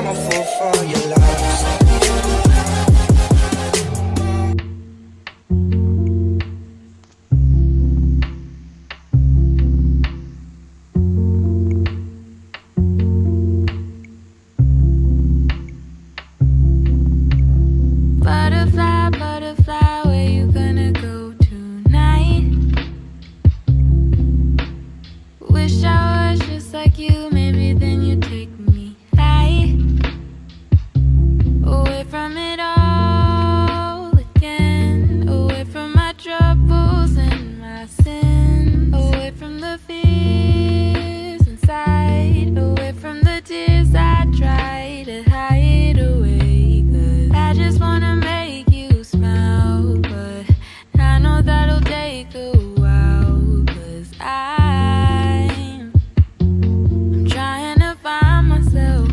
a fool for your lies. Butterfly, butterfly, where you gonna go tonight? Wish I was just like you, maybe then you'd take me high, away from it all again, away from my troubles and my sin, away from the fears inside, away from the tears I try to hide away. 'Cause I just wanna make you smile, but I know that'll take a while. 'Cause I'm trying to find myself,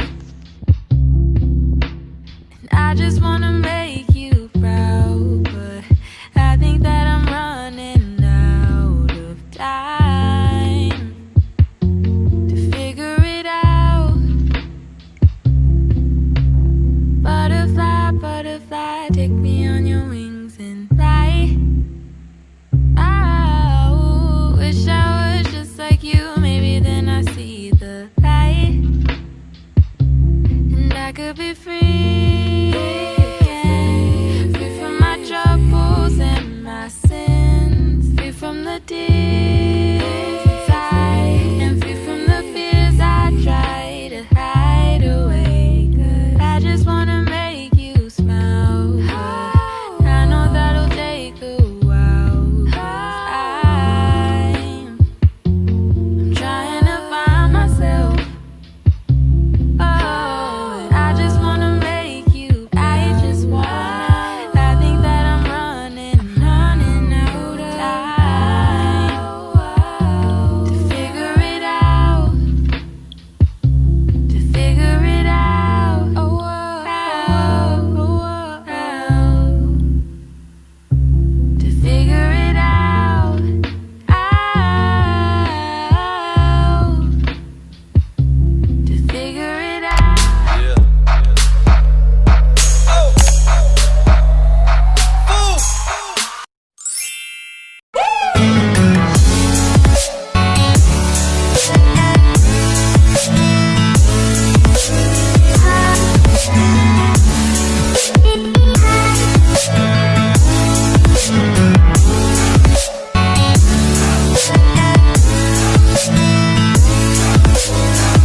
and I just wanna make you proud, but I think that I'm running out of time.